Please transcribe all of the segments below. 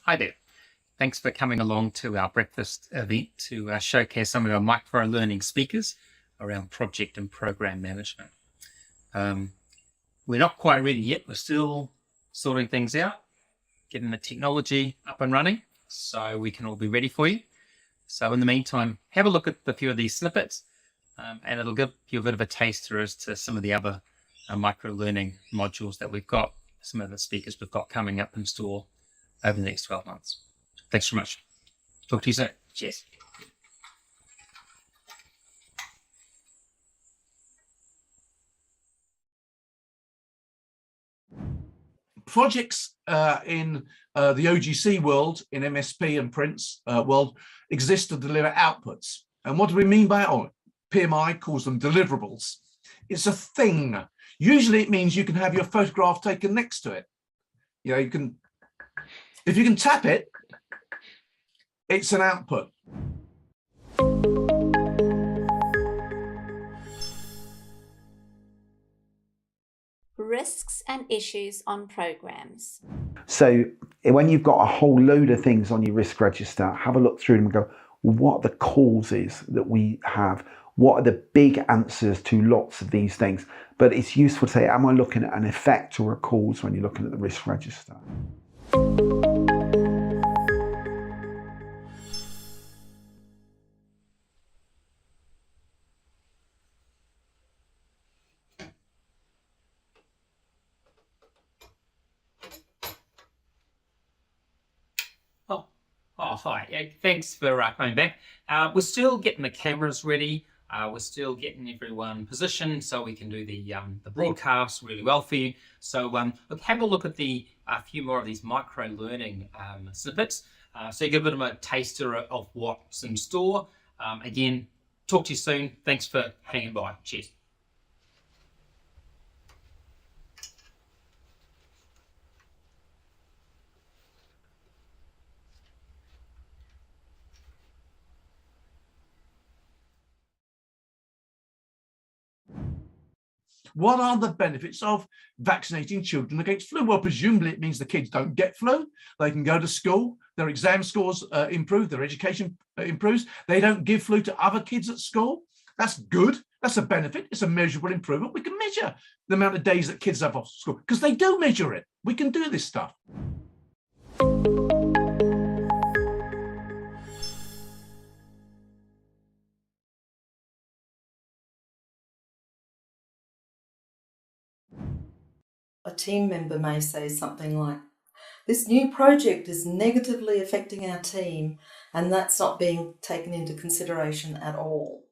Hi there. Thanks for coming along to our breakfast event to showcase some of our micro-learning speakers around project and program management. We're not quite ready yet. We're still sorting things out, getting the technology up and running so we can all be ready for you. So in the meantime, have a look at a few of these snippets and it'll give you a bit of a taster as to some of the other micro-learning modules that we've got, some of the speakers we've got coming up in store over the next 12 months. Thanks so much. Talk to you soon. Cheers. Projects in the OGC world, in MSP and Prince world, exist to deliver outputs. And what do we mean by it? PMI calls them deliverables. It's a thing. Usually it means you can have your photograph taken next to it. You know, if you can tap it, it's an output. Risks and issues on programs. So when you've got a whole load of things on your risk register, have a look through them and go, what are the causes that we have? What are the big answers to lots of these things? But it's useful to say, am I looking at an effect or a cause when you're looking at the risk register? Hi. Yeah, thanks for coming back. We're still getting the cameras ready. We're still getting everyone positioned so we can do the broadcast really well for you. So look, have a look at a few more of these micro-learning snippets. So you get a bit of a taster of what's in store. Again, talk to you soon. Thanks for hanging by. Cheers. What are the benefits of vaccinating children against flu? Well, presumably it means the kids don't get flu. They can go to school, their exam scores improve, their education improves. They don't give flu to other kids at school. That's good. That's a benefit. It's a measurable improvement. We can measure the amount of days that kids have off school because they do measure it. We can do this stuff. A team member may say something like, this new project is negatively affecting our team, and that's not being taken into consideration at all.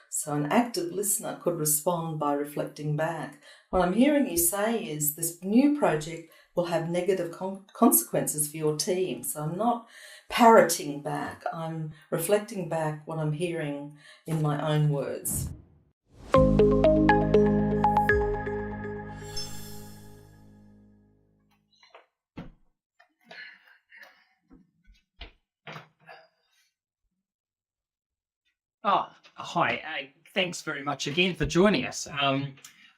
So an active listener could respond by reflecting back. What I'm hearing you say is this new project will have negative consequences for your team. So I'm not parroting back, I'm reflecting back what I'm hearing in my own words. Hi. Thanks very much again for joining us.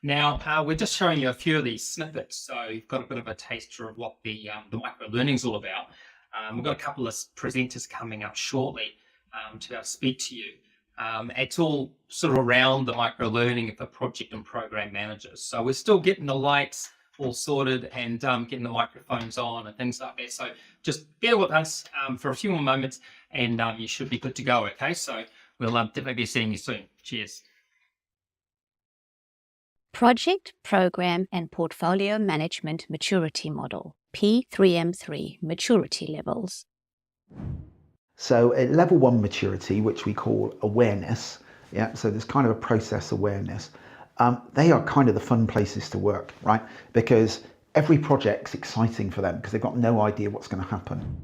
Now, we're just showing you a few of these snippets, so you've got a bit of a taster of what the micro-learning is all about. We've got a couple of presenters coming up shortly to speak to you. It's all sort of around the micro-learning for project and program managers. So we're still getting the lights all sorted and getting the microphones on and things like that. So just bear with us for a few more moments and you should be good to go, okay? So we'll definitely be seeing you soon. Cheers. Project, Program and Portfolio Management Maturity Model, P3M3 Maturity Levels. So at level 1 maturity, which we call awareness, so there's kind of a process awareness, they are kind of the fun places to work, right? Because every project's exciting for them because they've got no idea what's going to happen.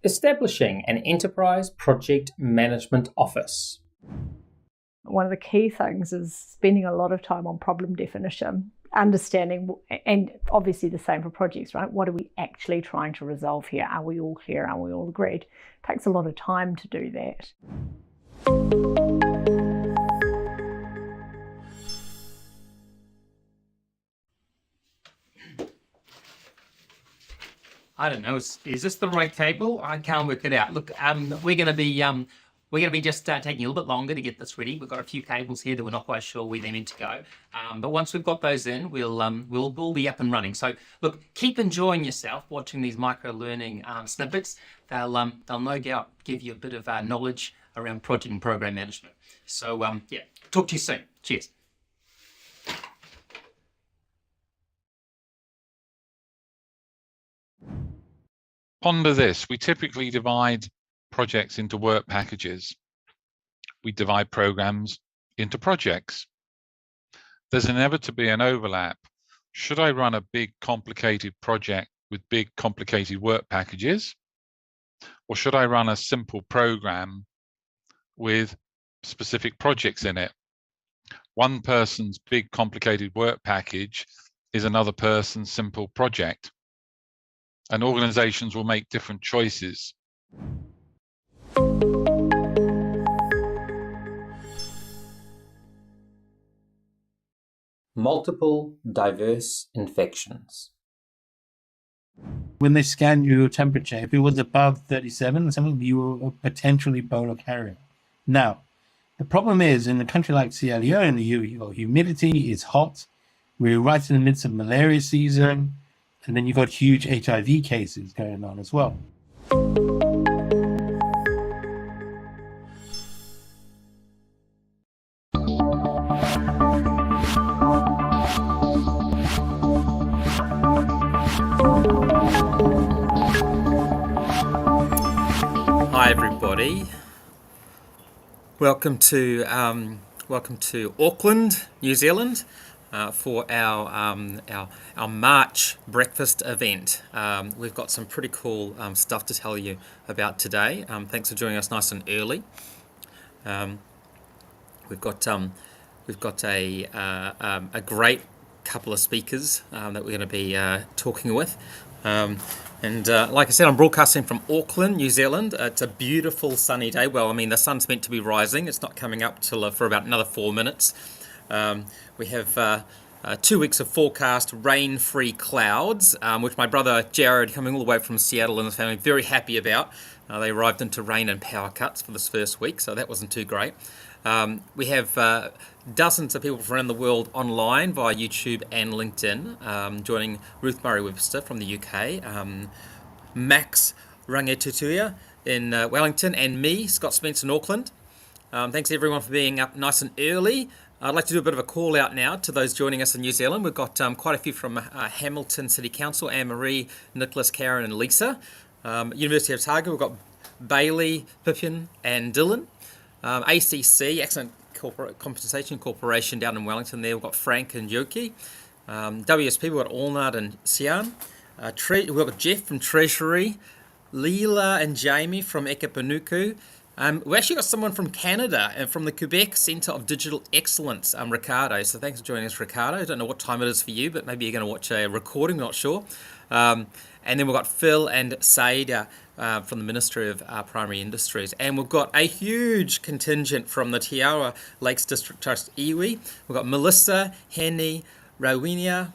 Establishing an enterprise project management office. One of the key things is spending a lot of time on problem definition, understanding, and obviously the same for projects, right? What are we actually trying to resolve here? Are we all clear? Are we all agreed? It takes a lot of time to do that. I don't know. Is this the right cable? I can't work it out. Look, we're going to be just taking a little bit longer to get this ready. We've got a few cables here that we're not quite sure where they're meant to go. But once we've got those in, we'll be up and running. So look, keep enjoying yourself watching these micro learning snippets. They'll no doubt give you a bit of knowledge around project and program management. So yeah, talk to you soon. Cheers. Ponder this. We typically divide projects into work packages. We divide programs into projects. There's inevitably an overlap. Should I run a big, complicated project with big, complicated work packages? Or should I run a simple program with specific projects in it? One person's big, complicated work package is another person's simple project. And organizations will make different choices. Multiple diverse infections. When they scan your temperature, if it was above 37 or something, you were a potentially Ebola carrier. Now, the problem is in a country like Sierra Leone, your humidity is hot. We're right in the midst of malaria season. And then you've got huge HIV cases going on as well. Hi everybody. Welcome to Auckland, New Zealand. For our March breakfast event. We've got some pretty cool stuff to tell you about today. Thanks for joining us nice and early. We've got a great couple of speakers that we're going to be talking with. Like I said, I'm broadcasting from Auckland, New Zealand. It's a beautiful sunny day. Well, I mean, the sun's meant to be rising. It's not coming up till for about another 4 minutes. We have 2 weeks of forecast rain-free clouds, which my brother Jared, coming all the way from Seattle, and his family, very happy about. They arrived into rain and power cuts for this first week, so that wasn't too great. We have dozens of people from around the world online via YouTube and LinkedIn, joining Ruth Murray-Webster from the UK, Max Rangetutuia in Wellington, and me, Scott Spence in Auckland. Thanks everyone for being up nice and early. I'd like to do a bit of a call out now to those joining us in New Zealand. We've got quite a few from Hamilton City Council, Anne-Marie, Nicholas, Karen and Lisa. University of Otago, we've got Bailey, Pippin and Dylan. ACC, Accident Compensation Corporation down in Wellington there, we've got Frank and Yoki. WSP, we've got Alnard and Sian. We've got Jeff from Treasury, Leela and Jamie from Ekapanuku. We've actually got someone from Canada and from the Quebec Centre of Digital Excellence, Ricardo. So thanks for joining us, Ricardo. I don't know what time it is for you, but maybe you're going to watch a recording, not sure. And then we've got Phil and Saida from the Ministry of Primary Industries. And we've got a huge contingent from the Te Aroha Lakes District Trust iwi. We've got Melissa, Henny, Rowinia,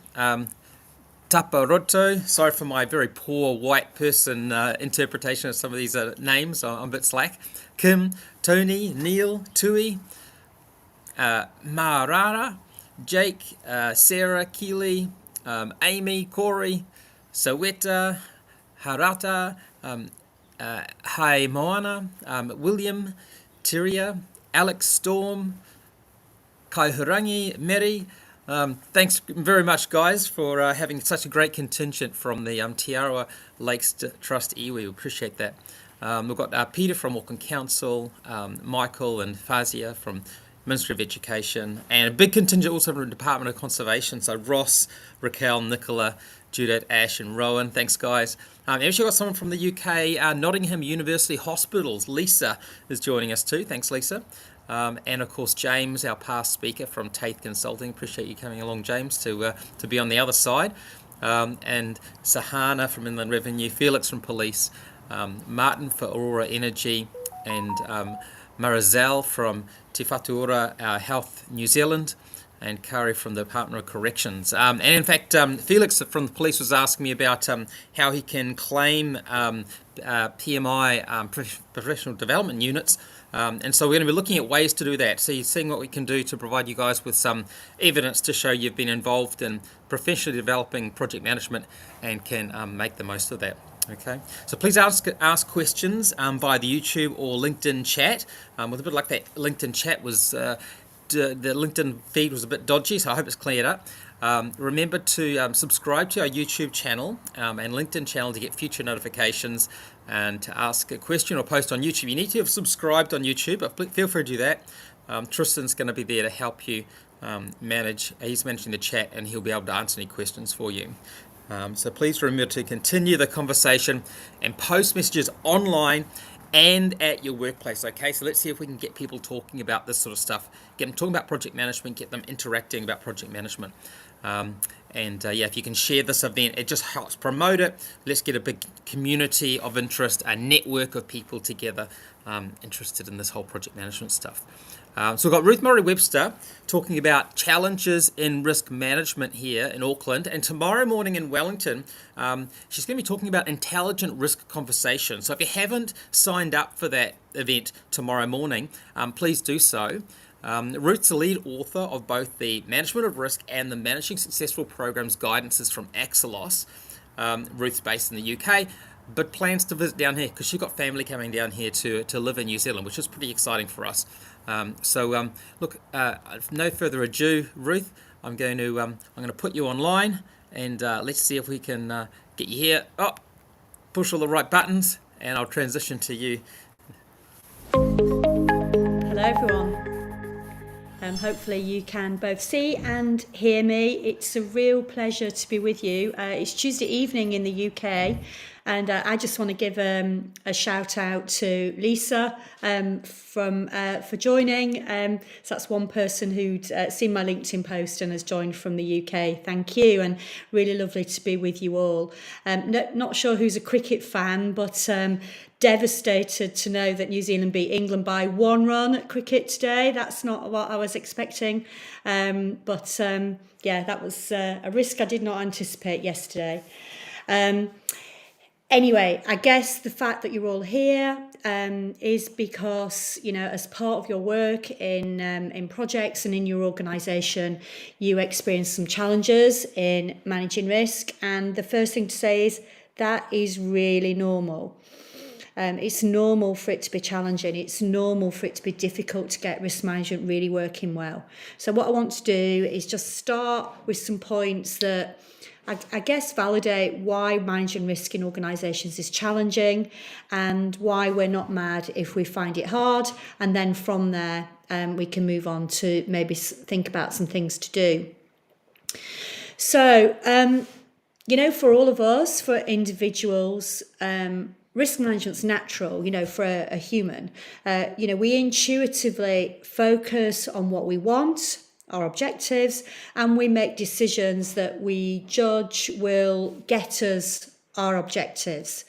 Taparoto. Sorry for my very poor white person interpretation of some of these names. I'm a bit slack. Kim, Tony, Neil, Tui, Marara, Jake, Sarah, Keely, Amy, Corey, Saweta, Harata, Hai Moana, William, Tiria, Alex Storm, Kaihurangi, Mary. Thanks very much, guys, for having such a great contingent from the Te Aroha Lakes Trust iwi. We appreciate that. We've got Peter from Auckland Council, Michael and Fazia from Ministry of Education, and a big contingent also from the Department of Conservation. So Ross, Raquel, Nicola, Judith, Ash and Rowan. Thanks, guys. Actually got someone from the UK, Nottingham University Hospitals. Lisa is joining us too. Thanks, Lisa. And of course, James, our past speaker from Taith Consulting. Appreciate you coming along, James, to be on the other side. And Sahana from Inland Revenue, Felix from Police, Martin for Aurora Energy, and Marizal from Te Whatuora Health New Zealand, and Kari from the Department of Corrections. And in fact, Felix from the police was asking me about how he can claim PMI, professional development units. And so we're going to be looking at ways to do that. So you're seeing what we can do to provide you guys with some evidence to show you've been involved in professionally developing project management and can make the most of that. Okay, so please ask questions via the YouTube or LinkedIn chat. With a bit like that LinkedIn chat was, the LinkedIn feed was a bit dodgy, so I hope it's cleared up. Remember to subscribe to our YouTube channel and LinkedIn channel to get future notifications and to ask a question or post on YouTube. You need to have subscribed on YouTube, but feel free to do that. Tristan's going to be there to help you manage. He's managing the chat and he'll be able to answer any questions for you. So please remember to continue the conversation and post messages online and at your workplace. Okay, so let's see if we can get people talking about this sort of stuff, get them talking about project management, get them interacting about project management. If you can share this event, it just helps promote it. Let's get a big community of interest, a network of people together interested in this whole project management stuff. So we've got Ruth Murray-Webster talking about challenges in risk management here in Auckland, and tomorrow morning in Wellington, she's going to be talking about intelligent risk conversations. So if you haven't signed up for that event tomorrow morning, please do so. Ruth's the lead author of both the Management of Risk and the Managing Successful Programs guidances from Axelos. Ruth's based in the UK, but plans to visit down here because she's got family coming down here to live in New Zealand, which is pretty exciting for us. Look, no further ado, Ruth, I'm going to put you online and let's see if we can get you here. Oh, push all the right buttons and I'll transition to you. Hello everyone. Hopefully you can both see and hear me. It's a real pleasure to be with you. It's Tuesday evening in the UK, and I just want to give a shout out to Lisa for joining. So that's one person who'd seen my LinkedIn post and has joined from the UK. Thank you, and really lovely to be with you all. Not sure who's a cricket fan, but devastated to know that New Zealand beat England by 1 run at cricket today. That's not what I was expecting. That was a risk I did not anticipate yesterday. Anyway, I guess the fact that you're all here is because, as part of your work in projects and in your organisation, you experience some challenges in managing risk. And the first thing to say is that is really normal. It's normal for it to be challenging. It's normal for it to be difficult to get risk management really working well. So what I want to do is just start with some points that I guess validate why managing risk in organisations is challenging and why we're not mad if we find it hard. And then from there, we can move on to maybe think about some things to do. So, for all of us, for individuals, risk management's natural, for a human. We intuitively focus on what we want, our objectives, and we make decisions that we judge will get us our objectives.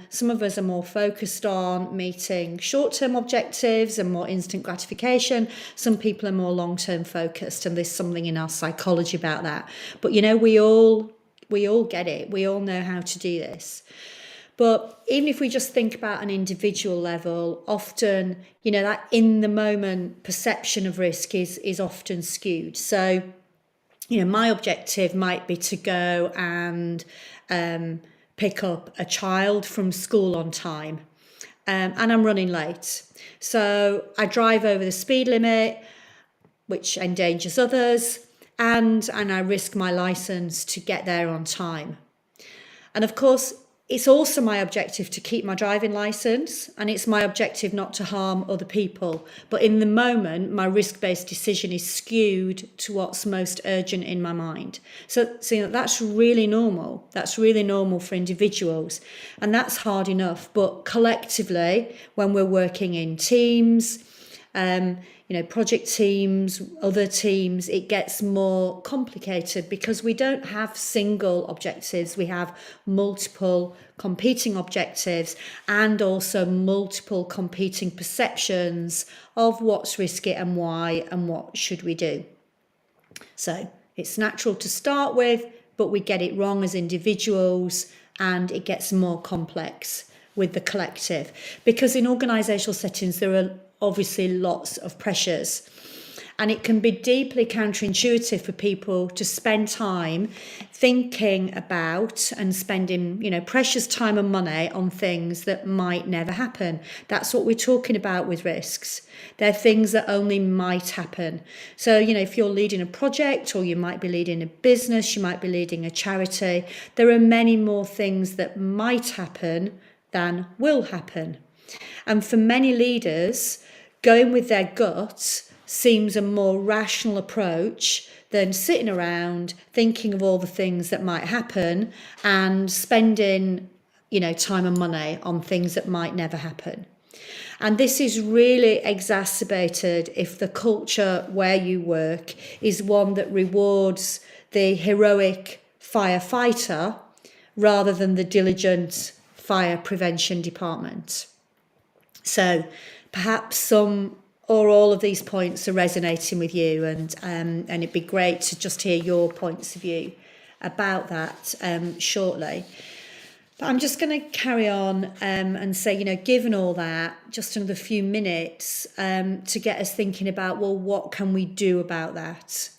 Some of us are more focused on meeting short-term objectives and more instant gratification. Some people are more long-term focused, and there's something in our psychology about that. But we all get it. We all know how to do this. But even if we just think about an individual level, often, that in the moment perception of risk is often skewed. So, my objective might be to go and pick up a child from school on time, and I'm running late. So I drive over the speed limit, which endangers others, and I risk my license to get there on time. And of course, it's also my objective to keep my driving license, and it's my objective not to harm other people. But in the moment, my risk-based decision is skewed to what's most urgent in my mind. So that's really normal. That's really normal for individuals, and that's hard enough. But collectively, when we're working in teams, project teams, other teams, it gets more complicated because we don't have single objectives. We have multiple competing objectives and also multiple competing perceptions of what's risky and why and what should we do. So it's natural to start with, but we get it wrong as individuals, and it gets more complex with the collective. Because in organisational settings, there are obviously lots of pressures. And it can be deeply counterintuitive for people to spend time thinking about and spending, precious time and money on things that might never happen. That's what we're talking about with risks. They're things that only might happen. So, if you're leading a project, or you might be leading a business, you might be leading a charity, there are many more things that might happen than will happen. And for many leaders, going with their gut seems a more rational approach than sitting around thinking of all the things that might happen and spending, time and money on things that might never happen. And this is really exacerbated if the culture where you work is one that rewards the heroic firefighter rather than the diligent fire prevention department. So perhaps some or all of these points are resonating with you, and it'd be great to just hear your points of view about that shortly. But I'm just going to carry on and say, given all that, just another few minutes to get us thinking about, well, what can we do about that?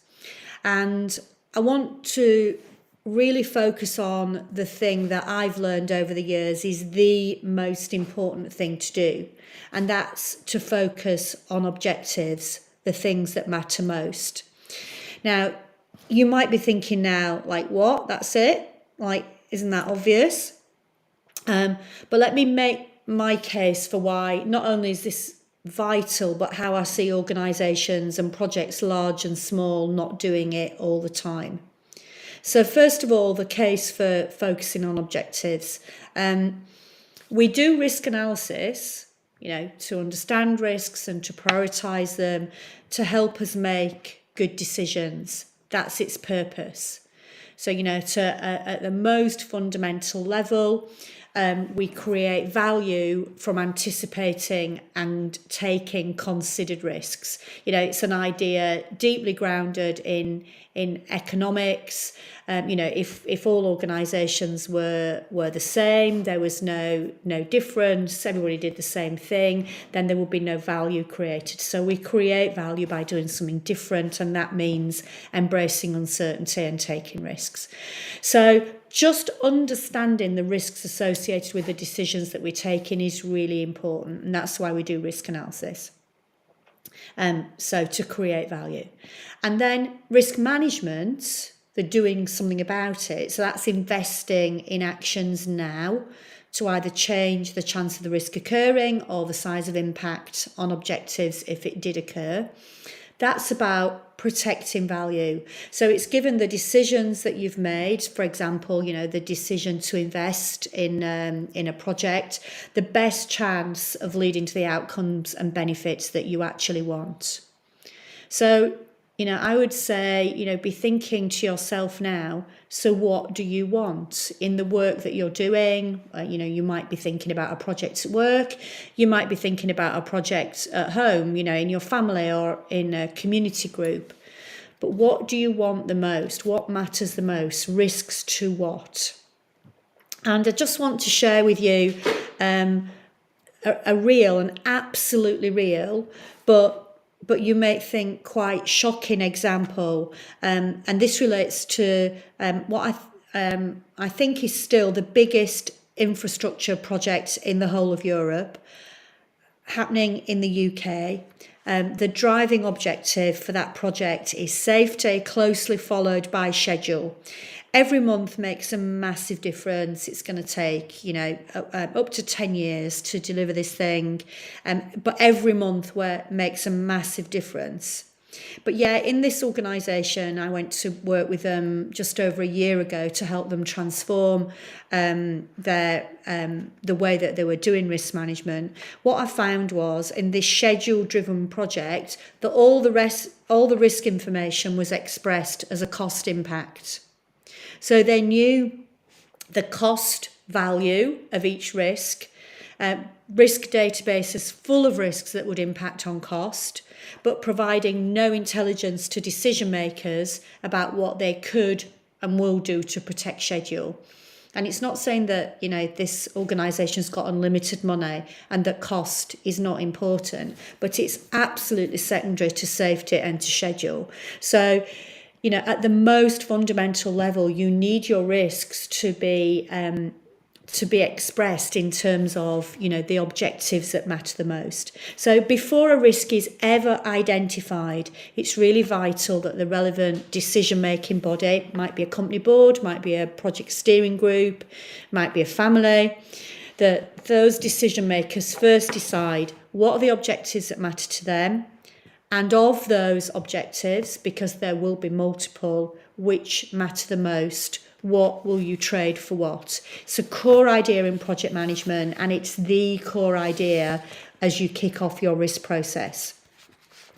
And I want to really focus on the thing that I've learned over the years is the most important thing to do. And that's to focus on objectives, the things that matter most. Now, you might be thinking now, like, what? That's it? Like, isn't that obvious? But let me make my case for why not only is this vital, but how I see organisations and projects large and small not doing it all the time. So first of all, the case for focusing on objectives. We do risk analysis, to understand risks and to prioritise them, to help us make good decisions. That's its purpose. So, at the most fundamental level, we create value from anticipating and taking considered risks. It's an idea deeply grounded in economics. If all organisations were the same, there was no difference, everybody did the same thing, then there would be no value created. So we create value by doing something different, and that means embracing uncertainty and taking risks. So just understanding the risks associated with the decisions that we're taking is really important, and that's why we do risk analysis. So to create value. And then risk management, the doing something about it. So that's investing in actions now to either change the chance of the risk occurring or the size of impact on objectives if it did occur. That's about protecting value. So it's given the decisions that you've made, for example, the decision to invest in a project, the best chance of leading to the outcomes and benefits that you actually want. So, I would say, be thinking to yourself now, so what do you want in the work that you're doing? You might be thinking about a project at work. You might be thinking about a project at home, in your family or in a community group. But what do you want the most? What matters the most? Risks to what? And I just want to share with you a real and absolutely real, but you may think quite shocking example, and this relates to what I think is still the biggest infrastructure project in the whole of Europe, happening in the UK. The driving objective for that project is safety, closely followed by schedule. Every month makes a massive difference. It's going to take, up to 10 years to deliver this thing. But every month makes a massive difference. But yeah, in this organisation, I went to work with them just over a year ago to help them transform the way that they were doing risk management. What I found was in this schedule-driven project that all the risk information was expressed as a cost impact. So they knew the cost value of each risk, Risk databases full of risks that would impact on cost, but providing no intelligence to decision makers about what they could and will do to protect schedule. And it's not saying that, you know, this organisation's got unlimited money and that cost is not important, but it's absolutely secondary to safety and to schedule. So, you know, at the most fundamental level, you need your risks to be expressed in terms of, you know, the objectives that matter the most. So before a risk is ever identified, it's really vital that the relevant decision-making body, might be a company board, might be a project steering group, might be a family, that those decision makers first decide what are the objectives that matter to them, and of those objectives, because there will be multiple, which matter the most, what will you trade for what? It's a core idea in project management, and it's the core idea as you kick off your risk process.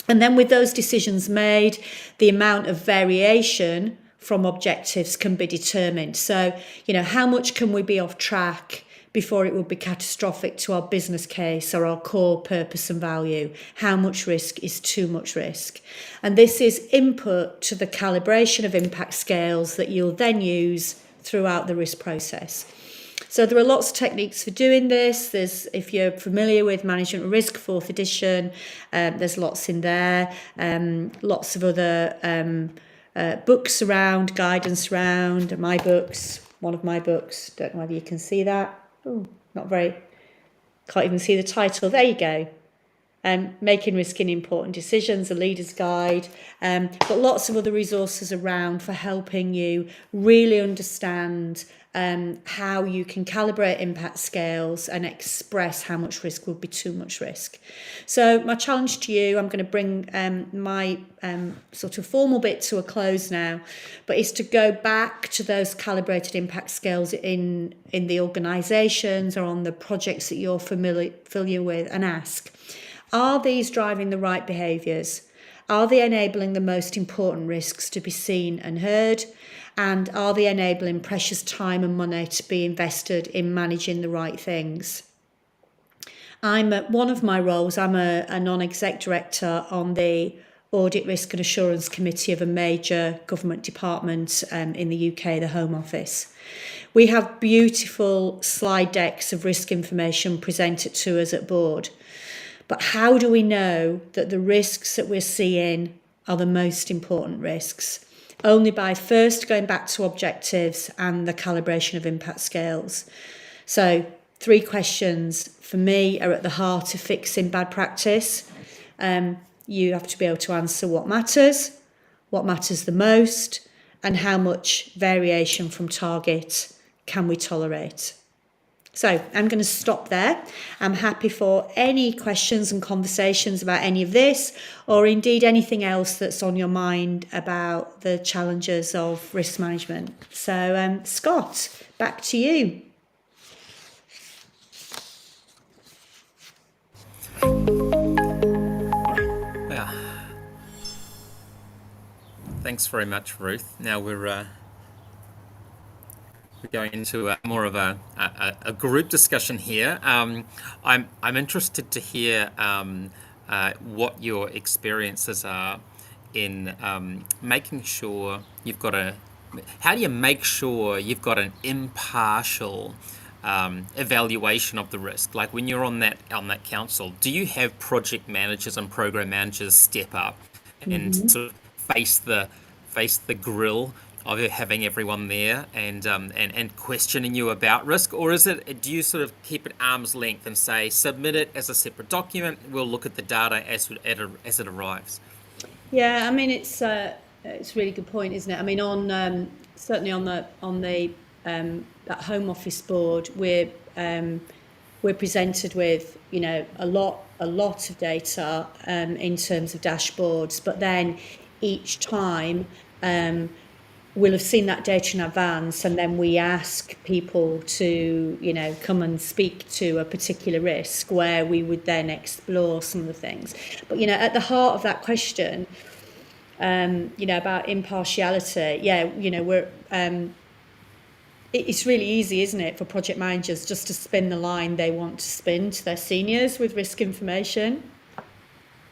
And then with those decisions made, the amount of variation from objectives can be determined. So, you know, how much can we be off track before it would be catastrophic to our business case or our core purpose and value? How much risk is too much risk? And this is input to the calibration of impact scales that you'll then use throughout the risk process. So there are lots of techniques for doing this. There's, if you're familiar with Management of Risk, 4th edition, there's lots in there, lots of other books around, guidance around, my books, one of my books, don't know whether you can see that. Oh, not very, can't even see the title. There you go. Making Risk in Important Decisions, a leader's guide, but lots of other resources around for helping you really understand how you can calibrate impact scales and express how much risk would be too much risk. So my challenge to you, I'm going to bring my sort of formal bit to a close now, but is to go back to those calibrated impact scales in the organisations or on the projects that you're familiar with, and ask, are these driving the right behaviours? Are they enabling the most important risks to be seen and heard? And are they enabling precious time and money to be invested in managing the right things? One of my roles, I'm a non-exec director on the Audit, Risk and Assurance Committee of a major government department in the UK, the Home Office. We have beautiful slide decks of risk information presented to us at board. But how do we know that the risks that we're seeing are the most important risks? Only by first going back to objectives and the calibration of impact scales. So 3 questions for me are at the heart of fixing bad practice. You have to be able to answer what matters the most, and how much variation from target can we tolerate. So I'm going to stop there. I'm happy for any questions and conversations about any of this, or indeed anything else that's on your mind about the challenges of risk management. So Scott, back to you. Yeah. Thanks very much, Ruth. Now we're going into more of a group discussion here. I'm interested to hear what your experiences are in making sure you've got how do you make sure you've got an impartial evaluation of the risk? Like when you're on that council, do you have project managers and program managers step up and sort of face the grill of having everyone there and questioning you about risk? Or do you sort of keep it arm's length and say, submit it as a separate document, we'll look at the data as it arrives? Yeah, I mean, it's a really good point, isn't it? I mean, certainly on the that Home Office board, we're presented with, you know, a lot of data in terms of dashboards, but then each time we'll have seen that data in advance, and then we ask people to, you know, come and speak to a particular risk, where we would then explore some of the things. But, you know, at the heart of that question, you know, about impartiality, yeah, you know, it's really easy, isn't it, for project managers just to spin the line they want to spin to their seniors with risk information.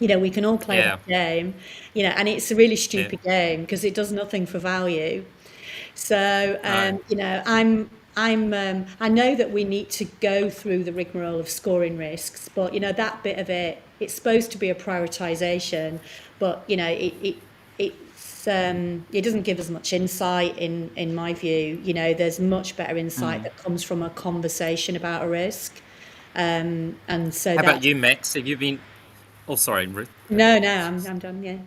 We can all play Yeah. that game, and it's a really stupid game because it does nothing for value. So, I know that we need to go through the rigmarole of scoring risks, but that bit of it's supposed to be a prioritization, but it doesn't give us much insight in my view. There's much better insight that comes from a conversation about a risk. And so How about you, Max? Have you been? Oh, sorry, Ruth. No, I'm done. Yeah.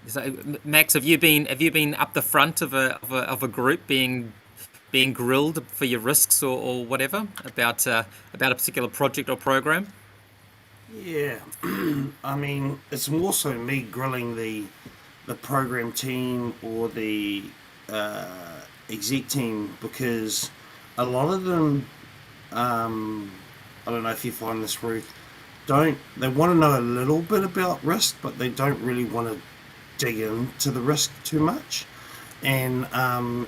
So, Max, have you been up the front of a group being grilled for your risks or whatever about a particular project or program? Yeah, I mean, it's more so me grilling the program team or the exec team, because a lot of them, I don't know if you find this, Ruth, they want to know a little bit about risk, but they don't really want to dig into the risk too much. And I'm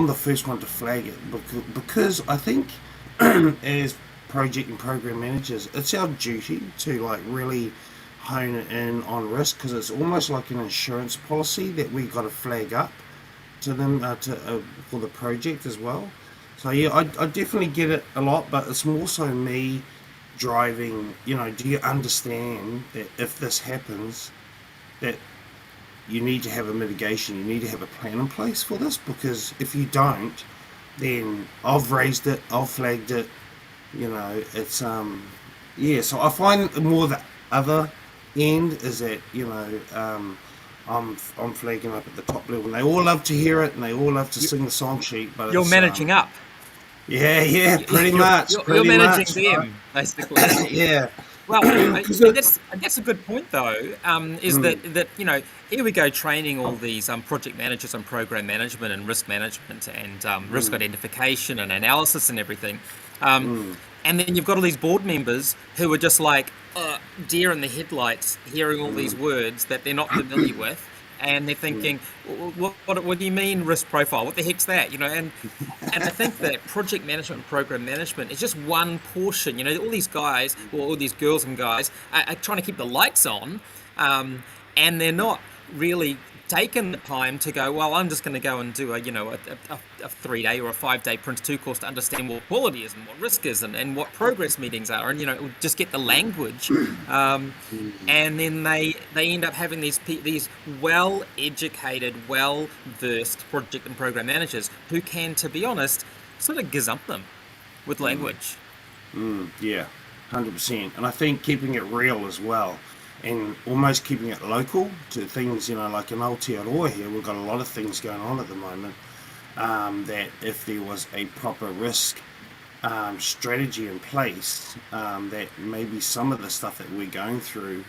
the first one to flag it, because I think as project and program managers, it's our duty to like really hone it in on risk, because it's almost like an insurance policy that we got to flag up to them for the project as well. So yeah, I definitely get it a lot, but it's more so me driving. Do you understand that if this happens, that you need to have a mitigation, you need to have a plan in place for this? Because if you don't, then I've raised it, I've flagged it, it's so I find more the other end is that I'm flagging up at the top level, and they all love to hear it and they all love to sing the song sheet, but You're managing up. Yeah, pretty much. You're managing them, basically. Yeah. Well, that's a good point, though. Is that here we go training all these project managers on program management and risk management and risk identification and analysis and everything, and then you've got all these board members who are just like deer in the headlights, hearing all these words that they're not familiar with. And they're thinking, what do you mean risk profile? What the heck's that? And I think that project management and program management is just one portion. All these guys, or all these girls and guys, are trying to keep the lights on, and they're not really taking the time to go, well, I'm just going to go and do a 3-day or a 5-day Prince 2 course to understand what quality is and what risk is and what progress meetings are, and just get the language, and then they end up having these well-educated, well-versed project and program managers who can, to be honest, sort of gazump them with language. Yeah, 100%. And I think keeping it real as well, and almost keeping it local to things, like in Aotearoa here, we've got a lot of things going on at the moment, that if there was a proper risk strategy in place, that maybe some of the stuff that we're going through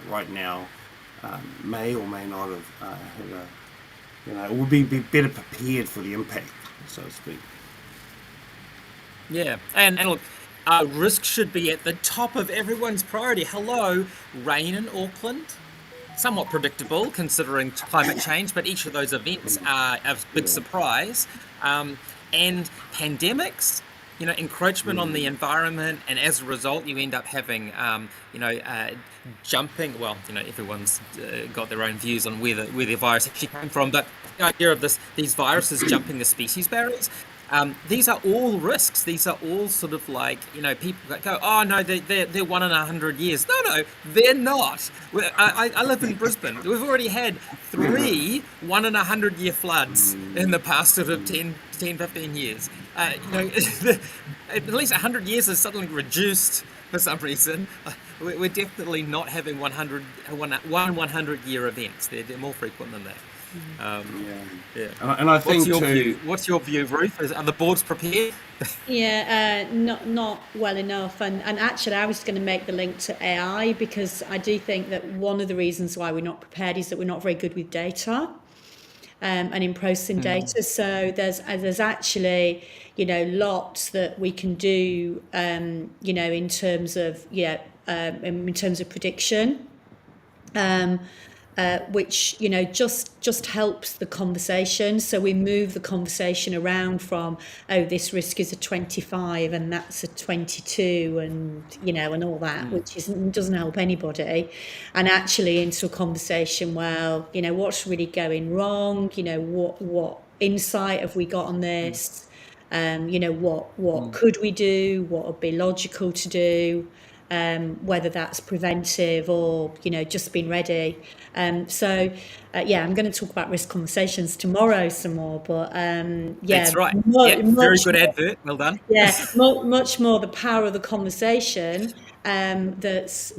right now may or may not have had would be better prepared for the impact, so to speak. Yeah, and look, risk should be at the top of everyone's priority. Hello, rain in Auckland. Somewhat predictable considering climate change, but each of those events are a big surprise. And pandemics, encroachment on the environment, and as a result, you end up having, jumping. Well, everyone's got their own views on where the virus actually came from, but the idea of these viruses jumping the species barriers. These are all risks. These are all sort of like, people go, oh no, they're 1 in 100 years. No, they're not. I live in Brisbane. We've already had 3 1 in 100 year floods in the past sort of 10, 15 years. At least 100 years is suddenly reduced for some reason. We're definitely not having 100 year events. They're more frequent than that. Yeah. And I think what's your view, Ruth? Are the boards prepared? Yeah, not well enough. And actually, I was going to make the link to AI, because I do think that one of the reasons why we're not prepared is that we're not very good with data and in processing data. So there's actually lots that we can do in terms of prediction. which just helps the conversation. So we move the conversation around from, oh, this risk is a 25 and that's a 22, and all that, which doesn't help anybody, and actually into a conversation. Well, what's really going wrong? What insight have we got on this? What could we do? What would be logical to do? Whether that's preventive or just being ready. I'm going to talk about risk conversations tomorrow some more, but that's right. Very good advert, well done. Much more the power of the conversation, that's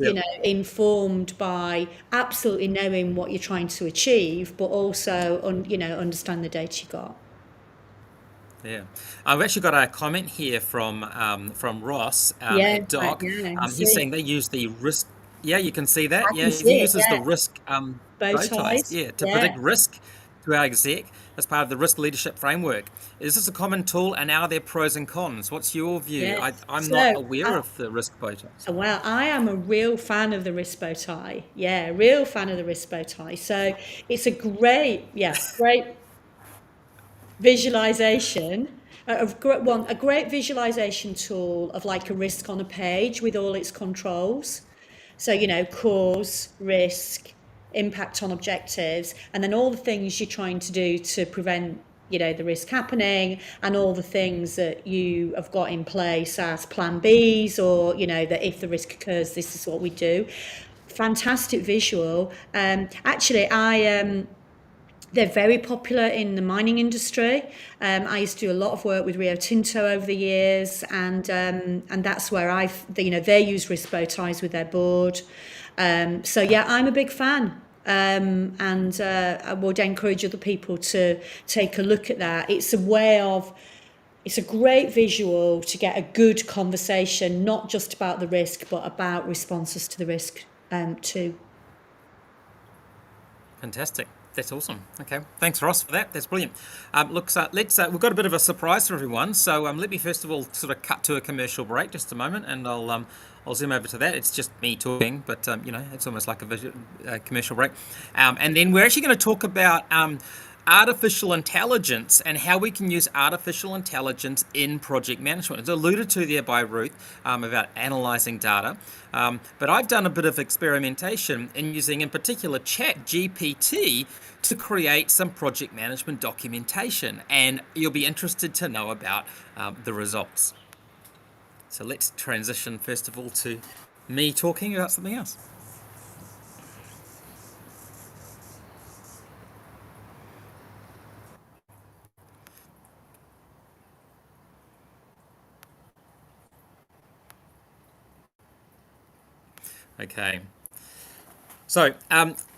informed by absolutely knowing what you're trying to achieve, but also understand the data you got. Yeah, I've actually got a comment here from Ross at Doc. He's saying they use the risk. Yeah, you can see that. He uses the risk bow ties. To predict risk to our exec as part of the risk leadership framework. Is this a common tool, and are there pros and cons? What's your view? Yes. I'm not aware of the risk bow ties. Well, I am a real fan of the risk bow tie. Yeah, real fan of the risk bow tie. So it's a great visualization, a great visualization tool of like a risk on a page with all its controls. So, cause, risk, impact on objectives, and then all the things you're trying to do to prevent, the risk happening, and all the things that you have got in place as plan Bs, or, that if the risk occurs, this is what we do. Fantastic visual. Actually, they're very popular in the mining industry. I used to do a lot of work with Rio Tinto over the years, and that's where they use risk bow ties with their board. I'm a big fan, and I would encourage other people to take a look at that. It's a great visual to get a good conversation, not just about the risk, but about responses to the risk too. Fantastic. That's awesome. Okay, thanks Ross for that. That's brilliant. We've got a bit of a surprise for everyone. So let me first of all sort of cut to a commercial break just a moment, and I'll zoom over to that. It's just me talking, but it's almost like a commercial break. And then we're actually going to talk about artificial intelligence and how we can use artificial intelligence in project management. It's alluded to there by Ruth about analyzing data. But I've done a bit of experimentation in using, in particular, ChatGPT to create some project management documentation. And you'll be interested to know about the results. So let's transition, first of all, to me talking about something else. Okay. So,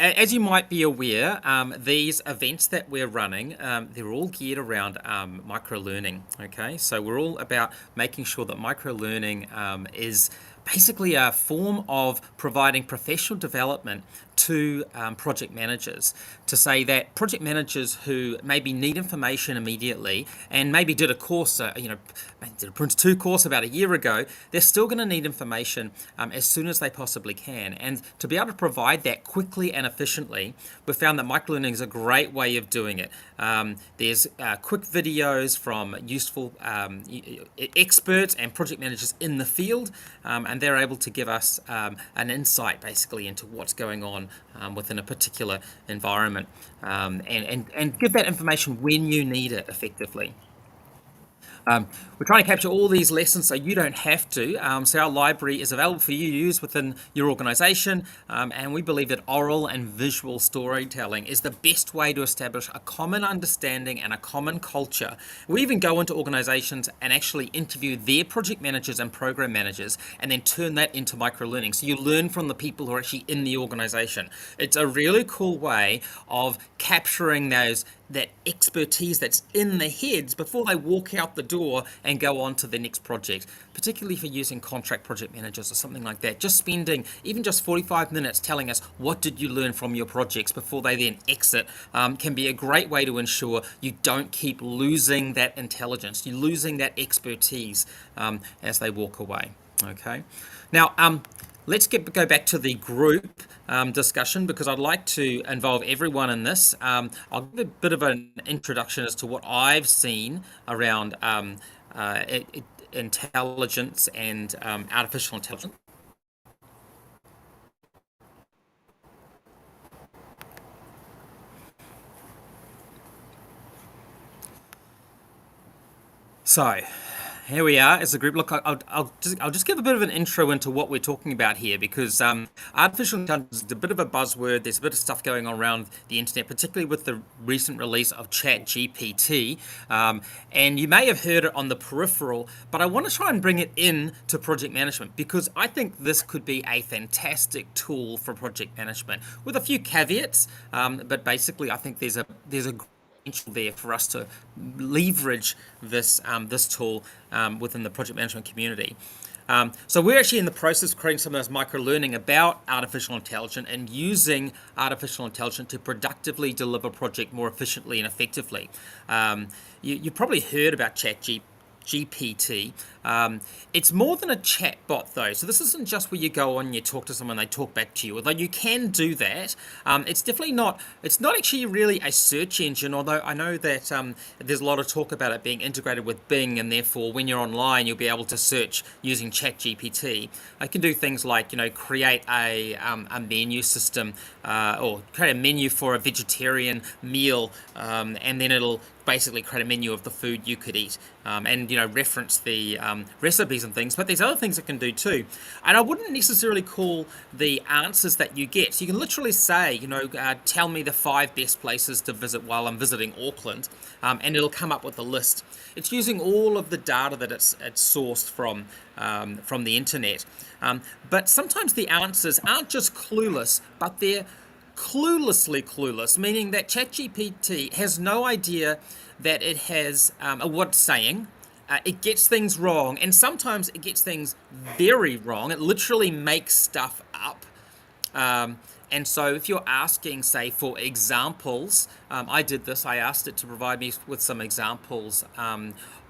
as you might be aware, these events that we're running, they're all geared around micro-learning, okay? So we're all about making sure that micro-learning is basically a form of providing professional development to project managers, to say that project managers who maybe need information immediately and maybe did a course, did a Prince 2 course about a year ago, they're still going to need information as soon as they possibly can. And to be able to provide that quickly and efficiently, we've found that microlearning is a great way of doing it. There's quick videos from useful experts and project managers in the field, and they're able to give us an insight basically into what's going on within a particular environment, and give that information when you need it effectively. We're trying to capture all these lessons so you don't have to. So our library is available for you to use within your organization, and we believe that oral and visual storytelling is the best way to establish a common understanding and a common culture. We even go into organizations and actually interview their project managers and program managers and then turn that into micro-learning. So you learn from the people who are actually in the organization. It's a really cool way of capturing that expertise that's in their heads before they walk out the door and go on to the next project, particularly for using contract project managers or something like that. Just spending even just 45 minutes telling us what did you learn from your projects before they then exit can be a great way to ensure you don't keep losing that intelligence, you're losing that expertise as they walk away. Okay. Now, go back to the group discussion, because I'd like to involve everyone in this. I'll give a bit of an introduction as to what I've seen around intelligence and artificial intelligence. So, here we are as a group. Look, I'll just give a bit of an intro into what we're talking about here, because artificial intelligence is a bit of a buzzword. There's a bit of stuff going on around the internet, particularly with the recent release of ChatGPT. And you may have heard it on the peripheral, but I want to try and bring it in to project management, because I think this could be a fantastic tool for project management, with a few caveats. But basically, I think there's a there for us to leverage this this tool within the project management community. So we're actually in the process of creating some of those micro-learning about artificial intelligence and using artificial intelligence to productively deliver project more efficiently and effectively. You probably heard about ChatGPT. It's more than a chat bot, though. So this isn't just where you go on and you talk to someone, they talk back to you. Although you can do that, it's definitely not. It's not actually really a search engine. Although I know that there's a lot of talk about it being integrated with Bing, and therefore when you're online, you'll be able to search using ChatGPT. I can do things like, create a menu system or create a menu for a vegetarian meal, and then it'll basically create a menu of the food you could eat, and reference the recipes and things. But there's other things it can do too, and I wouldn't necessarily call the answers that you get. So you can literally say, tell me the 5 best places to visit while I'm visiting Auckland, and it'll come up with a list. It's using all of the data that it's sourced from the internet, but sometimes the answers aren't just clueless, but they're cluelessly clueless, meaning that ChatGPT has no idea that it has what it's saying. It gets things wrong, and sometimes it gets things very wrong. It literally makes stuff up. And so if you're asking, say, for examples, I did this. I asked it to provide me with some examples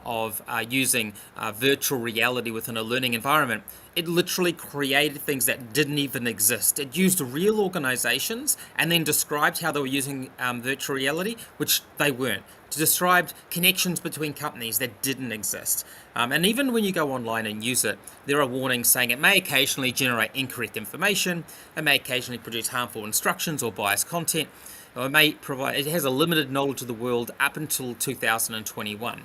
of using virtual reality within a learning environment. It literally created things that didn't even exist. It used real organizations and then described how they were using virtual reality, which they weren't. It described connections between companies that didn't exist. And even when you go online and use it, there are warnings saying it may occasionally generate incorrect information, it may occasionally produce harmful instructions or biased content, or it has a limited knowledge of the world up until 2021.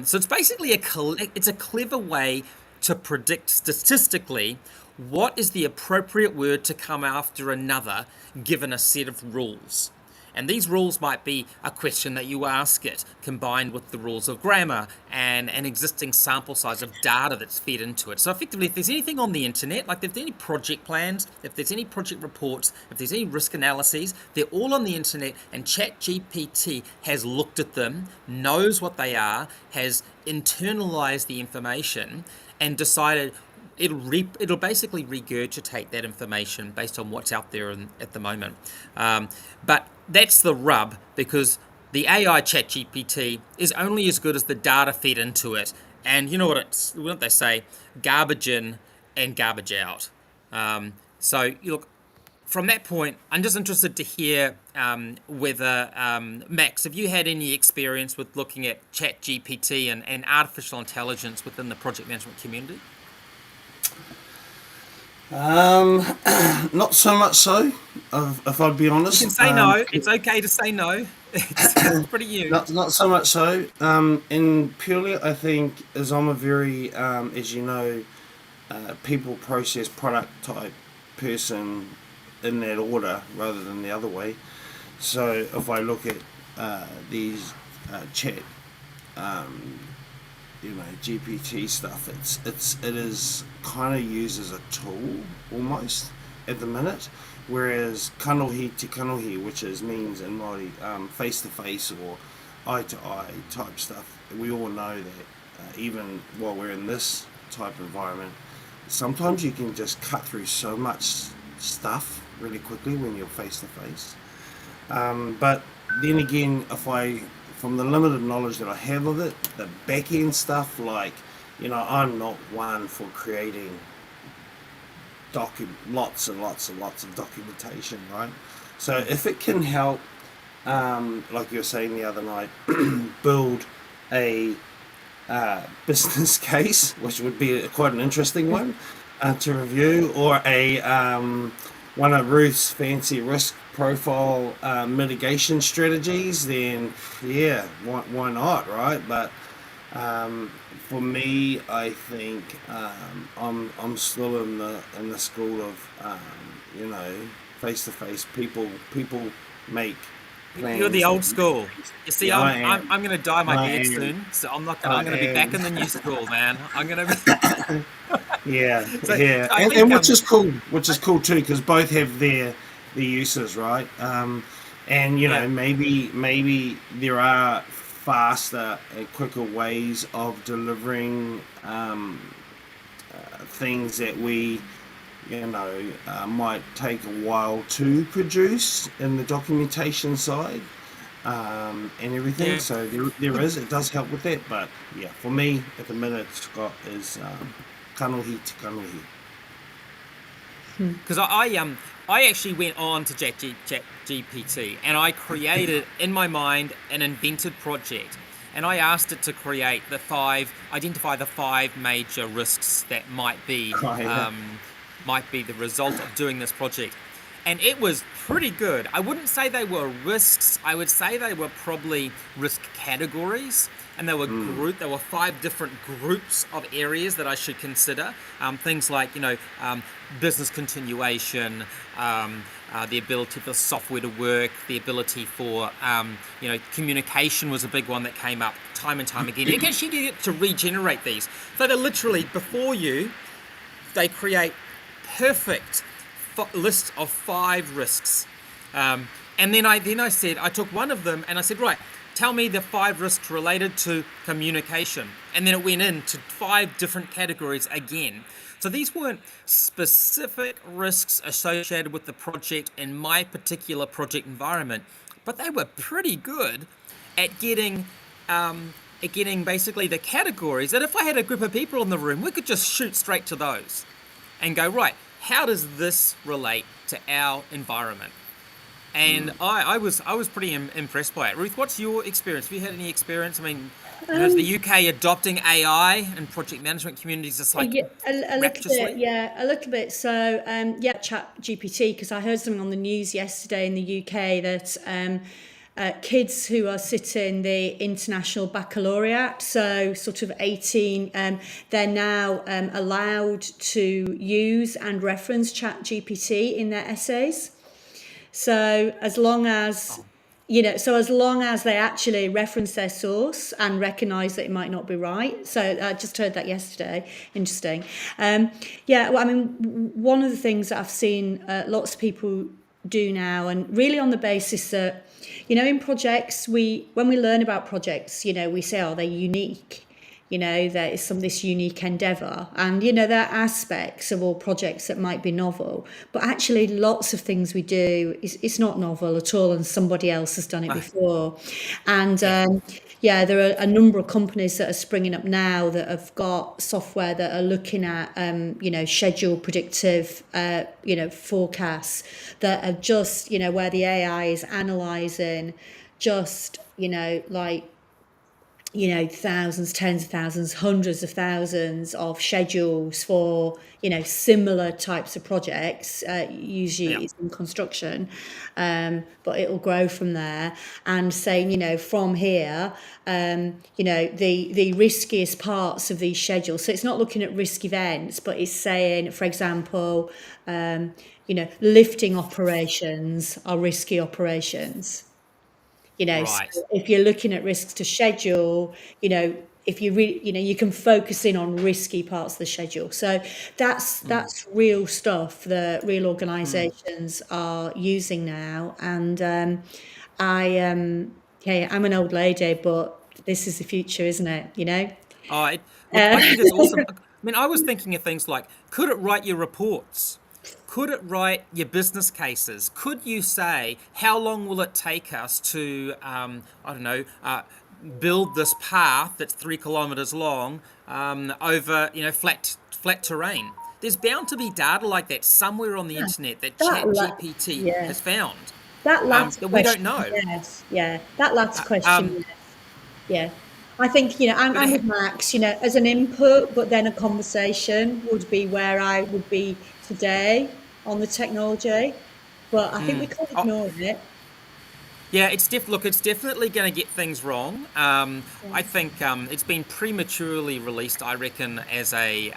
So it's basically it's a clever way to predict statistically what is the appropriate word to come after another given a set of rules. And these rules might be a question that you ask it, combined with the rules of grammar and an existing sample size of data that's fed into it. So effectively, if there's anything on the internet, like if there's any project plans, if there's any project reports, if there's any risk analyses, they're all on the internet, and ChatGPT has looked at them, knows what they are, has internalized the information, and decided it'll basically regurgitate that information based on what's out there at the moment. But that's the rub, because the AI ChatGPT is only as good as the data fed into it. And you know what they say, garbage in and garbage out. So look, from that point, I'm just interested to hear whether, Max, have you had any experience with looking at ChatGPT and artificial intelligence within the project management community? Not so much so, if I'd be honest. You can say no. It's okay to say no. It's pretty new. Not so much so. And purely, I think, as I'm a very, as you know, people, process, product type person in that order rather than the other way. So if I look at these chat, GPT stuff, it is kind of used as a tool almost at the minute, whereas kanohi te kanohi, which means in Māori face to face or eye to eye type stuff, we all know that even while we're in this type of environment, sometimes you can just cut through so much stuff really quickly when you're face to face. But then again, from the limited knowledge that I have of it, the back end stuff, like, I'm not one for creating lots and lots and lots of documentation, right? So if it can help, like you were saying the other night, build a business case, which would be quite an interesting one to review, or a one of Ruth's fancy risk profile mitigation strategies, then yeah, why not, right? But for me, I think I'm still in the school of face to face. People make plans. You're the old school. You see, Yeah, I'm going to dye my beard am. soon, so I'm going to be back in the new school, man. I'm going to be. Yeah, So, yeah, so I and, think, and which is cool, too, because both have their uses, right? And Yeah. maybe there are faster and quicker ways of delivering things that we might take a while to produce in the documentation side and everything. Yeah. So it does help with that. But yeah, for me at the minute, Scott, is kanohi te kanohi. Because I actually went on to ChatGPT and I created in my mind an invented project, and I asked it to identify the 5 major risks that might be the result of doing this project. And it was pretty good. I wouldn't say they were risks. I would say they were probably risk categories. And they were there were 5 different groups of areas that I should consider. Things like, business continuation, the ability for software to work, the ability for, communication was a big one that came up time and time again. You can actually get to regenerate these. So they're literally before you, they create perfect list of 5 risks. And then I said, I took one of them and I said, right, tell me the 5 risks related to communication. And then it went into 5 different categories again. So these weren't specific risks associated with the project in my particular project environment, but they were pretty good at getting basically the categories that if I had a group of people in the room, we could just shoot straight to those and go, right, how does this relate to our environment? And I was pretty impressed by it. Ruth, what's your experience? Have you had any experience? I mean, is the UK adopting AI and project management communities just like a little rapturously? bit, a little bit. So, Chat GPT, because I heard something on the news yesterday in the UK that kids who are sitting the International Baccalaureate, so sort of 18, they're now allowed to use and reference Chat GPT in their essays. So as long as they actually reference their source and recognise that it might not be right. So I just heard that yesterday. Interesting. One of the things that I've seen lots of people do now, and really on the basis that, in projects, when we learn about projects, we say, oh, they're unique. There is this unique endeavour, and there are aspects of all projects that might be novel, but actually lots of things we do it's not novel at all, and somebody else has done it before. And there are a number of companies that are springing up now that have got software that are looking at schedule predictive forecasts that are just where the AI is analysing just thousands, tens of thousands, hundreds of thousands of schedules for, similar types of projects. Usually it's in construction, but it'll grow from there. And saying, from here, the riskiest parts of these schedules. So it's not looking at risk events, but it's saying, for example, lifting operations are risky operations. Right. So if you're looking at risks to schedule, if you really, you can focus in on risky parts of the schedule. So that's real stuff that real organisations are using now. And I'm an old lady, but this is the future, isn't it? I think it's awesome. I mean, I was thinking of things like, could it write your reports? Could it write your business cases? Could you say, how long will it take us to, build this path that's 3 kilometers long over, flat terrain? there's bound to be data like that somewhere on the internet that That ChatGPT yeah. has found That last that question, we don't know. yes, yeah. That last question, yes. Yeah. I think, I'm with Max, as an input, but then a conversation would be where I would be today on the technology. But I think we can't ignore it. Yeah, it's definitely going to get things wrong. I think it's been prematurely released, I reckon, as a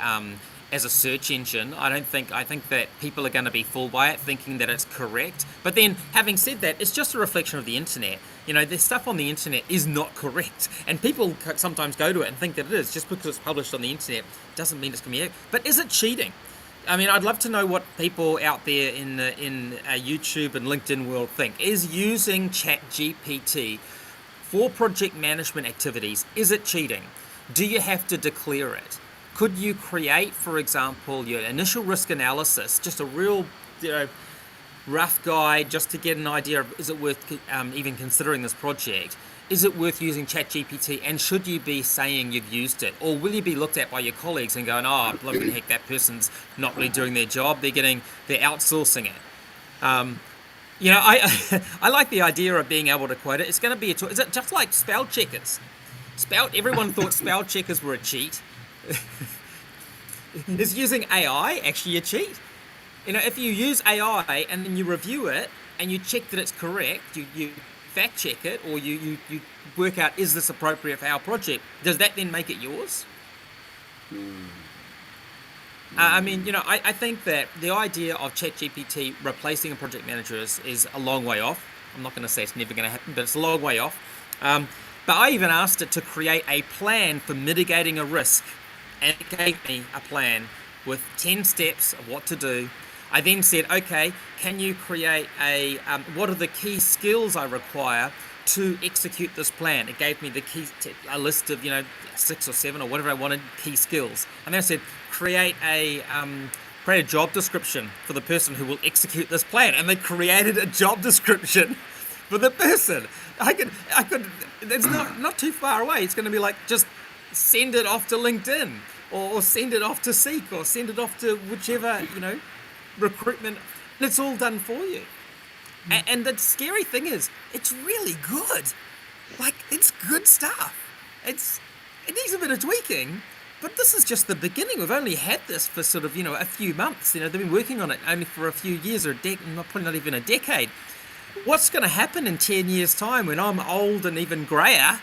search engine. I think that people are going to be fooled by it, thinking that it's correct. But then, having said that, it's just a reflection of the internet. The stuff on the internet is not correct, and people sometimes go to it and think that it is. Just because it's published on the internet doesn't mean it's going to be. But is it cheating? I mean, I'd love to know what people out there in YouTube and LinkedIn world think. Is using ChatGPT for project management activities, is it cheating? Do you have to declare it? Could you create, for example, your initial risk analysis, just a real, rough guide just to get an idea of, is it worth even considering this project? Is it worth using ChatGPT, and should you be saying you've used it? Or will you be looked at by your colleagues and going, oh, blooming heck, that person's not really doing their job, they're outsourcing it. I like the idea of being able to quote it. It's going to be is it just like spell checkers? Everyone thought spell checkers were a cheat. Is using AI actually a cheat? If you use AI and then you review it and you check that it's correct, you fact check it, or you work out, is this appropriate for our project? Does that then make it yours? I think that the idea of ChatGPT replacing a project manager is a long way off. I'm not going to say it's never going to happen, but it's a long way off. But I even asked it to create a plan for mitigating a risk, and it gave me a plan with 10 steps of what to do. I then said, okay, can you create what are the key skills I require to execute this plan? It gave me a list of, 6 or 7 or whatever I wanted, key skills. And then I said, create a job description for the person who will execute this plan. And they created a job description for the person. It's not too far away. It's going to be like, just send it off to LinkedIn, or send it off to Seek, or send it off to whichever, recruitment, and it's all done for you. And the scary thing is, it's really good. Like, it's good stuff. It needs a bit of tweaking, but this is just the beginning. We've only had this for sort of, a few months. They've been working on it only for a few years, or probably not even a decade. What's going to happen in 10 years' time when I'm old and even grayer?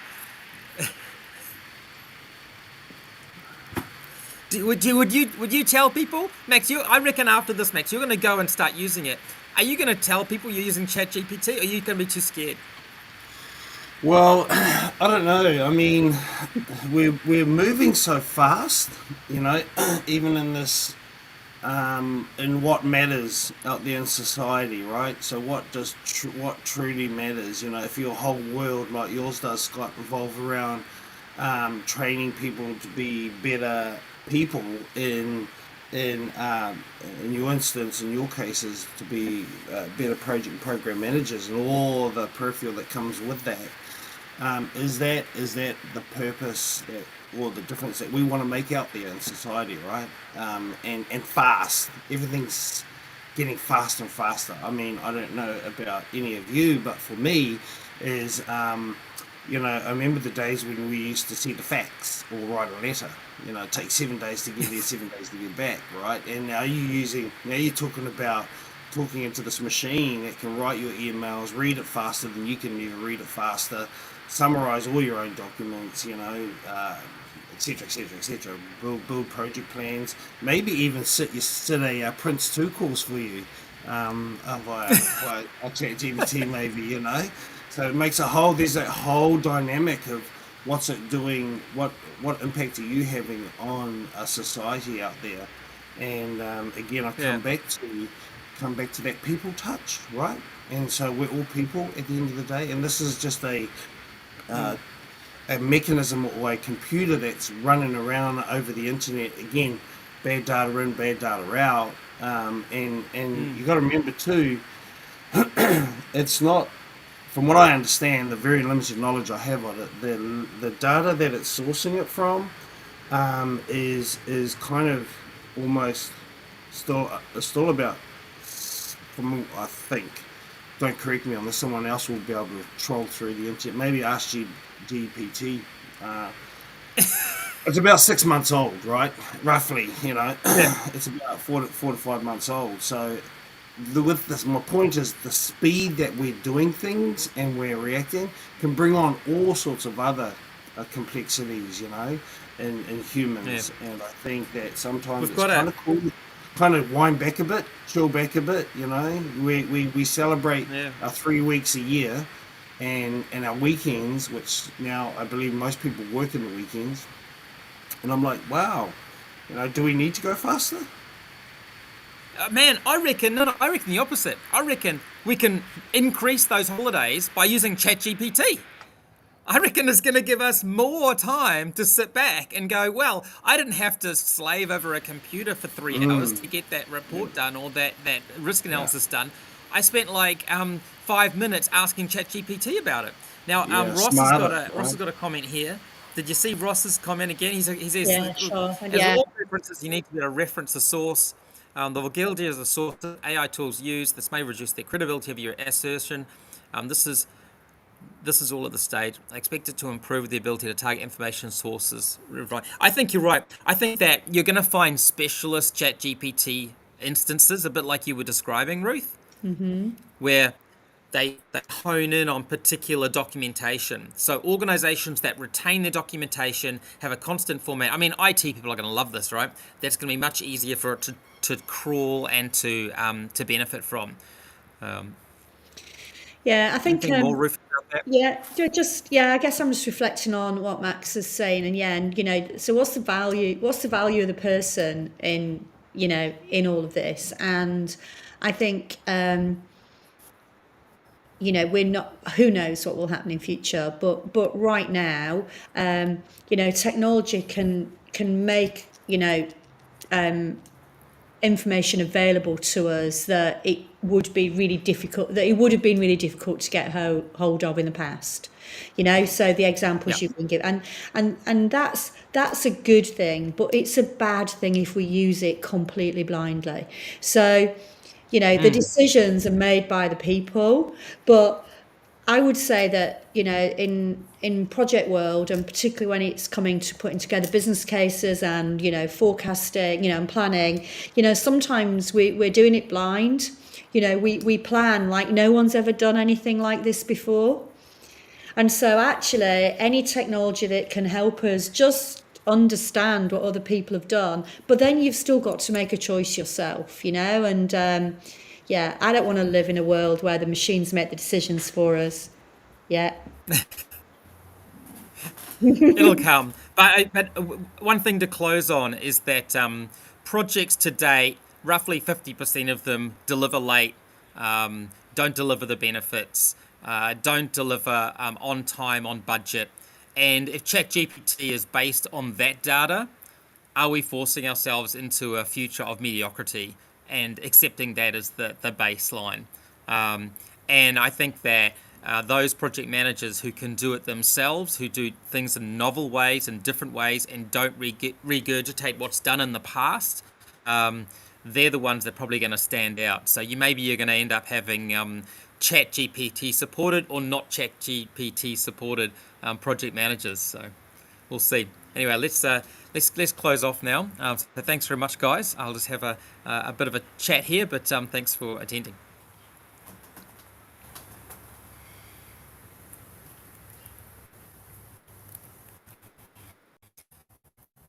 Would you tell people, Max? I reckon after this, Max, you're going to go and start using it. Are you going to tell people you're using ChatGPT, or are you going to be too scared? Well, I don't know. I mean, we're moving so fast, even in this, in what matters out there in society, right? So what truly matters? If your whole world like yours does, Scott, revolve around training people to be better people in your instance, in your cases, to be better project and program managers, and all the peripheral that comes with that. Is that the purpose or the difference that we want to make out there in society, right? And fast. Everything's getting faster and faster. I mean, I don't know about any of you, but for me, is I remember the days when we used to see the fax or write a letter. It takes 7 days to get there, 7 days to get back, right? And now you're talking about talking into this machine that can write your emails, read it faster than you can even read it faster, summarize all your own documents, etc., etc., etc. Build project plans, maybe even sit a Prince 2 course for you via ChatGPT, maybe, So it makes there's that whole dynamic of what's it doing, what impact are you having on a society out there. And again, I come back to that people touch, right? And so we're all people at the end of the day, and this is just a mechanism or a computer that's running around over the internet. Again, bad data in, bad data out, and you got to remember too, it's not, from what I understand, the very limited knowledge I have on it, the data that it's sourcing it from is kind of almost still about, from I think, don't correct me on this, someone else will be able to troll through the internet, maybe ask GPT. It's about 6 months old, right? Roughly, it's about 4 to 5 months old. So with this, my point is the speed that we're doing things and we're reacting can bring on all sorts of other complexities, in humans. Yeah. And I think that sometimes it's kind of cool, kind of wind back a bit, chill back a bit. We celebrate our 3 weeks a year, and our weekends, which now I believe most people work in the weekends. And I'm like, wow, do we need to go faster? Man, I reckon the opposite. I reckon we can increase those holidays by using ChatGPT. I reckon it's going to give us more time to sit back and go, well, I didn't have to slave over a computer for 3 hours to get that report done or that risk analysis done. I spent like 5 minutes asking ChatGPT about it. Now, Ross has got a comment here. Did you see Ross's comment again? He says, sure. As all references, you need to be able to reference the source. The vulgarity is the source AI tools use. This may reduce the credibility of your assertion. This is all at the stage. I expect it to improve the ability to target information sources. I think you're right. I think that you're going to find specialist ChatGPT instances, a bit like you were describing, Ruth, where they hone in on particular documentation. So organizations that retain their documentation, have a constant format. I mean, IT people are going to love this, right? That's going to be much easier for it to crawl and to benefit from. I think more Ruth about that? I guess I'm just reflecting on what Max is saying, and so what's the value of the person in all of this? And I think we're not, who knows what will happen in future, but right now, technology can make, information available to us that it would have been really difficult to get hold of in the past. So the examples you've been given, and that's a good thing, but it's a bad thing if we use it completely blindly. So the decisions are made by the people, but I would say that, in project world, and particularly when it's coming to putting together business cases and, forecasting, and planning, sometimes we're doing it blind. We plan like no one's ever done anything like this before. And so actually any technology that can help us just understand what other people have done, but then you've still got to make a choice yourself, and I don't want to live in a world where the machines make the decisions for us. It'll come. But one thing to close on is that projects to date, roughly 50% of them deliver late, don't deliver the benefits, don't deliver on time, on budget. And if ChatGPT is based on that data, are we forcing ourselves into a future of mediocrity and accepting that as the baseline? And I think that those project managers who can do it themselves, who do things in novel ways and different ways and don't regurgitate what's done in the past, they're the ones that are probably going to stand out. So you're going to end up having ChatGPT supported or not ChatGPT supported project managers. So we'll see. Anyway, let's close off now. So thanks very much, guys. I'll just have a bit of a chat here, but thanks for attending.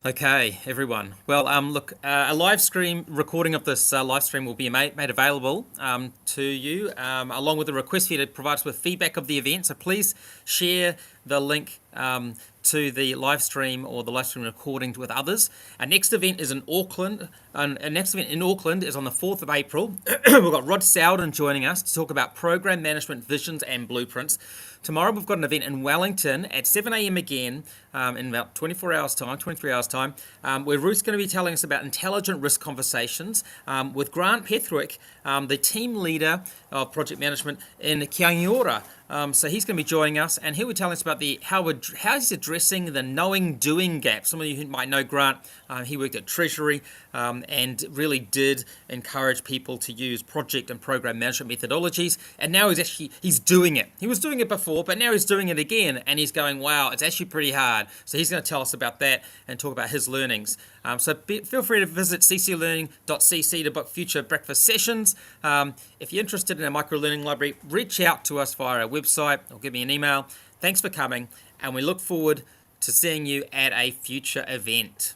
Okay, everyone. Well, look, a live stream recording of this live stream will be made available to you, along with a request for you to provide us with feedback of the event. So please share the link to the live stream or the live stream recording with others. Our next event is in Auckland. Our next event in Auckland is on the 4th of April. We've got Rod Sowden joining us to talk about program management visions and blueprints. Tomorrow we've got an event in Wellington at 7 a.m. again in about 23 hours time, where Ruth's going to be telling us about intelligent risk conversations with Grant Petherick, the team leader of project management in Kiangiora, So he's going to be joining us, and he'll be telling us about how he's addressing the knowing-doing gap. Some of you might know Grant. He worked at Treasury and really did encourage people to use project and program management methodologies. And now he's doing it. He was doing it before, but now he's doing it again, and he's going, wow, it's actually pretty hard. So he's going to tell us about that and talk about his learnings. So feel free to visit cclearning.cc to book future breakfast sessions. If you're interested in a microlearning library, reach out to us via our website or give me an email. Thanks for coming, and we look forward to seeing you at a future event.